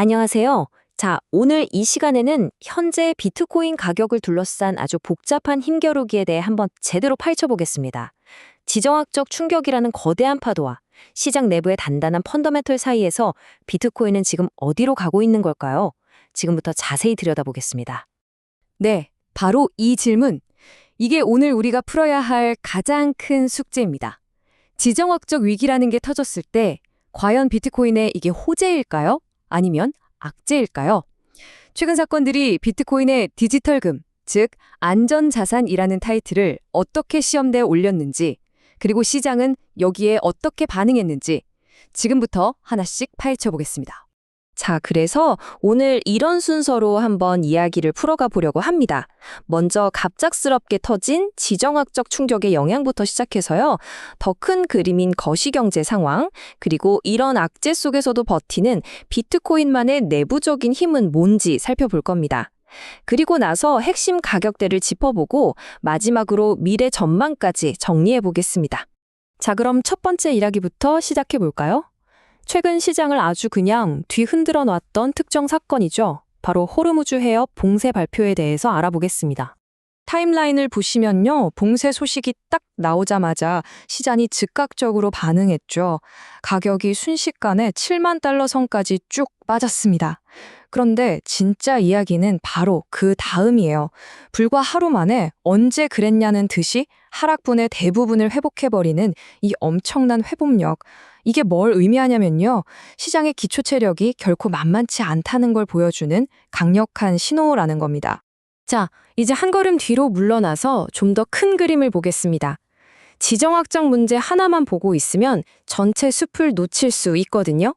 안녕하세요. 자, 오늘 이 시간에는 현재 비트코인 가격을 둘러싼 아주 복잡한 힘겨루기에 대해 한번 제대로 파헤쳐보겠습니다. 지정학적 충격이라는 거대한 파도와 시장 내부의 단단한 펀더멘털 사이에서 비트코인은 지금 어디로 가고 있는 걸까요? 지금부터 자세히 들여다보겠습니다. 네, 바로 이 질문. 이게 오늘 우리가 풀어야 할 가장 큰 숙제입니다. 지정학적 위기라는 게 터졌을 때 과연 비트코인에 이게 호재일까요? 아니면 악재일까요? 최근 사건들이 비트코인의 디지털금, 즉 안전자산이라는 타이틀을 어떻게 시험대에 올렸는지, 그리고 시장은 여기에 어떻게 반응했는지 지금부터 하나씩 파헤쳐 보겠습니다. 자, 그래서 오늘 이런 순서로 한번 이야기를 풀어가 보려고 합니다. 먼저 갑작스럽게 터진 지정학적 충격의 영향부터 시작해서요. 더 큰 그림인 거시경제 상황, 그리고 이런 악재 속에서도 버티는 비트코인만의 내부적인 힘은 뭔지 살펴볼 겁니다. 그리고 나서 핵심 가격대를 짚어보고 마지막으로 미래 전망까지 정리해 보겠습니다. 자, 그럼 첫 번째 이야기부터 시작해 볼까요? 최근 시장을 아주 그냥 뒤흔들어 놨던 특정 사건이죠. 바로 호르무즈 해협 봉쇄 발표에 대해서 알아보겠습니다. 타임라인을 보시면요. 봉쇄 소식이 딱 나오자마자 시장이 즉각적으로 반응했죠. 가격이 순식간에 7만 달러 선까지 쭉 빠졌습니다. 그런데 진짜 이야기는 바로 그 다음이에요. 불과 하루 만에 언제 그랬냐는 듯이 하락분의 대부분을 회복해버리는 이 엄청난 회복력. 이게 뭘 의미하냐면요. 시장의 기초 체력이 결코 만만치 않다는 걸 보여주는 강력한 신호라는 겁니다. 자, 이제 한 걸음 뒤로 물러나서 좀 더 큰 그림을 보겠습니다. 지정학적 문제 하나만 보고 있으면 전체 숲을 놓칠 수 있거든요.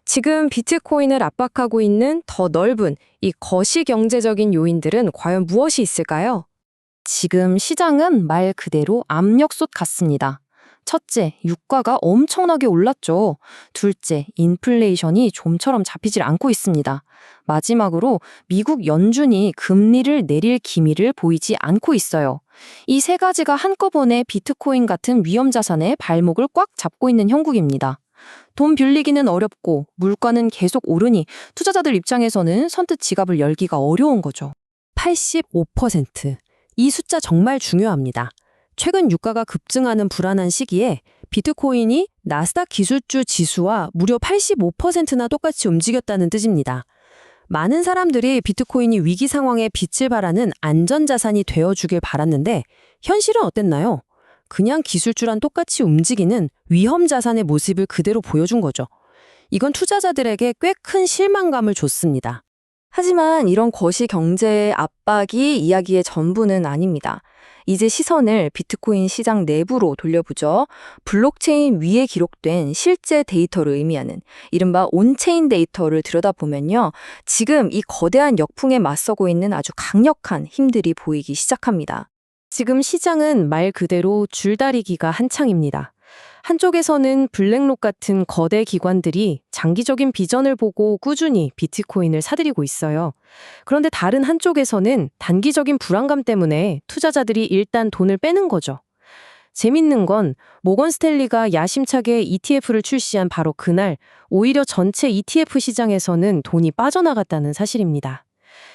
지금 비트코인을 압박하고 있는 더 넓은 이 거시경제적인 요인들은 과연 무엇이 있을까요? 지금 시장은 말 그대로 압력솥 같습니다. 첫째, 유가가 엄청나게 올랐죠. 둘째, 인플레이션이 좀처럼 잡히질 않고 있습니다. 마지막으로 미국 연준이 금리를 내릴 기미를 보이지 않고 있어요. 이 세 가지가 한꺼번에 비트코인 같은 위험 자산의 발목을 꽉 잡고 있는 형국입니다. 돈 빌리기는 어렵고 물가는 계속 오르니 투자자들 입장에서는 선뜻 지갑을 열기가 어려운 거죠. 85%. 이 숫자 정말 중요합니다. 최근 유가가 급증하는 불안한 시기에 비트코인이 나스닥 기술주 지수와 무려 85%나 똑같이 움직였다는 뜻입니다. 많은 사람들이 비트코인이 위기 상황에 빛을 발하는 안전자산이 되어주길 바랐는데 현실은 어땠나요? 그냥 기술주랑 똑같이 움직이는 위험자산의 모습을 그대로 보여준 거죠. 이건 투자자들에게 꽤 큰 실망감을 줬습니다. 하지만 이런 거시경제의 압박이 이야기의 전부는 아닙니다. 이제 시선을 비트코인 시장 내부로 돌려보죠. 블록체인 위에 기록된 실제 데이터를 의미하는 이른바 온체인 데이터를 들여다보면요. 지금 이 거대한 역풍에 맞서고 있는 아주 강력한 힘들이 보이기 시작합니다. 지금 시장은 말 그대로 줄다리기가 한창입니다. 한쪽에서는 블랙록 같은 거대 기관들이 장기적인 비전을 보고 꾸준히 비트코인을 사들이고 있어요. 그런데 다른 한쪽에서는 단기적인 불안감 때문에 투자자들이 일단 돈을 빼는 거죠. 재밌는 건 모건 스탠리가 야심차게 ETF를 출시한 바로 그날 오히려 전체 ETF 시장에서는 돈이 빠져나갔다는 사실입니다.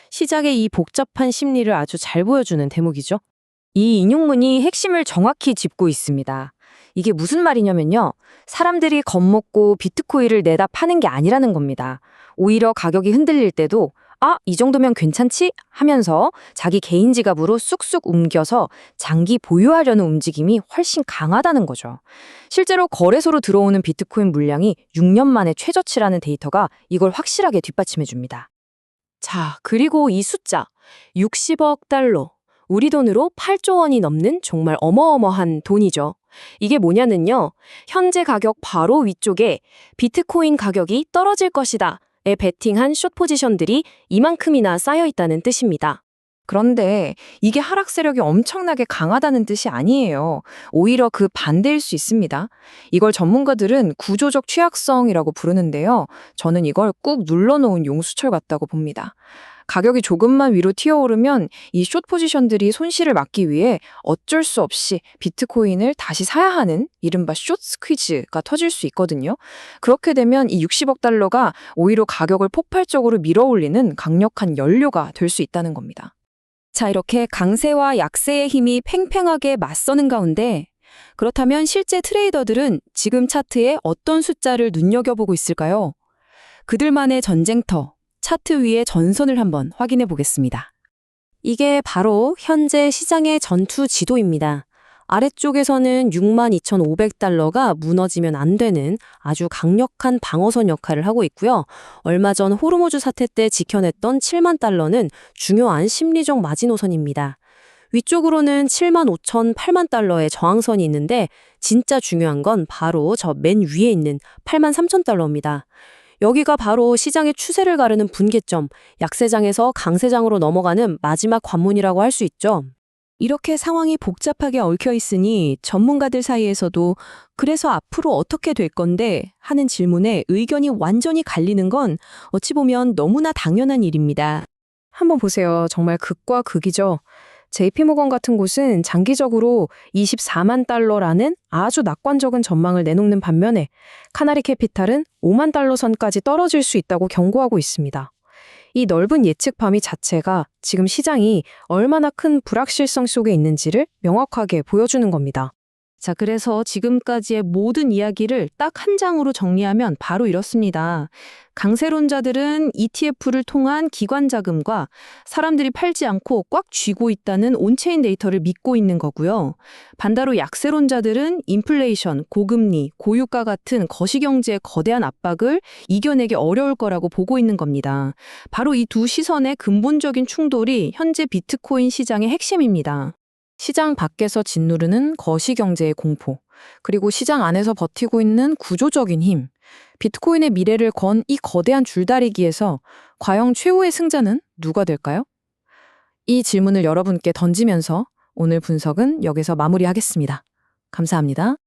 시장의 이 복잡한 심리를 아주 잘 보여주는 대목이죠. 이 인용문이 핵심을 정확히 짚고 있습니다. 이게 무슨 말이냐면요. 사람들이 겁먹고 비트코인을 내다 파는 게 아니라는 겁니다. 오히려 가격이 흔들릴 때도 이 정도면 괜찮지? 하면서 자기 개인 지갑으로 쑥쑥 옮겨서 장기 보유하려는 움직임이 훨씬 강하다는 거죠. 실제로 거래소로 들어오는 비트코인 물량이 6년 만에 최저치라는 데이터가 이걸 확실하게 뒷받침해 줍니다. 자, 그리고 이 숫자 60억 달러. 우리 돈으로 8조 원이 넘는 정말 어마어마한 돈이죠. 이게 뭐냐면요. 현재 가격 바로 위쪽에 비트코인 가격이 떨어질 것이다 에 베팅한 숏 포지션들이 이만큼이나 쌓여 있다는 뜻입니다. 그런데 이게 하락 세력이 엄청나게 강하다는 뜻이 아니에요. 오히려 그 반대일 수 있습니다. 이걸 전문가들은 구조적 취약성이라고 부르는데요. 저는 이걸 꾹 눌러놓은 용수철 같다고 봅니다. 가격이 조금만 위로 튀어오르면 이 숏 포지션들이 손실을 막기 위해 어쩔 수 없이 비트코인을 다시 사야 하는 이른바 숏 스퀴즈가 터질 수 있거든요. 그렇게 되면 이 60억 달러가 오히려 가격을 폭발적으로 밀어올리는 강력한 연료가 될 수 있다는 겁니다. 자, 이렇게 강세와 약세의 힘이 팽팽하게 맞서는 가운데 그렇다면 실제 트레이더들은 지금 차트에 어떤 숫자를 눈여겨보고 있을까요? 그들만의 전쟁터, 차트 위의 전선을 한번 확인해 보겠습니다. 이게 바로 현재 시장의 전투 지도입니다. 아래쪽에서는 62,500달러가 무너지면 안 되는 아주 강력한 방어선 역할을 하고 있고요. 얼마 전 호르무즈 사태 때 지켜냈던 7만 달러는 중요한 심리적 마지노선입니다. 위쪽으로는 7만 5천, 8만 달러의 저항선이 있는데 진짜 중요한 건 바로 저 맨 위에 있는 8만 3천 달러입니다. 여기가 바로 시장의 추세를 가르는 분기점, 약세장에서 강세장으로 넘어가는 마지막 관문이라고 할 수 있죠. 이렇게 상황이 복잡하게 얽혀 있으니 전문가들 사이에서도 그래서 앞으로 어떻게 될 건데 하는 질문에 의견이 완전히 갈리는 건 어찌 보면 너무나 당연한 일입니다. 한번 보세요. 정말 극과 극이죠. JP모건 같은 곳은 장기적으로 24만 달러라는 아주 낙관적인 전망을 내놓는 반면에 카나리 캐피탈은 5만 달러 선까지 떨어질 수 있다고 경고하고 있습니다. 이 넓은 예측 범위 자체가 지금 시장이 얼마나 큰 불확실성 속에 있는지를 명확하게 보여주는 겁니다. 자, 그래서 지금까지의 모든 이야기를 딱 한 장으로 정리하면 바로 이렇습니다. 강세론자들은 ETF를 통한 기관 자금과 사람들이 팔지 않고 꽉 쥐고 있다는 온체인 데이터를 믿고 있는 거고요. 반대로 약세론자들은 인플레이션, 고금리, 고유가 같은 거시경제의 거대한 압박을 이겨내기 어려울 거라고 보고 있는 겁니다. 바로 이 두 시선의 근본적인 충돌이 현재 비트코인 시장의 핵심입니다. 시장 밖에서 짓누르는 거시경제의 공포, 그리고 시장 안에서 버티고 있는 구조적인 힘, 비트코인의 미래를 건 이 거대한 줄다리기에서 과연 최후의 승자는 누가 될까요? 이 질문을 여러분께 던지면서 오늘 분석은 여기서 마무리하겠습니다. 감사합니다.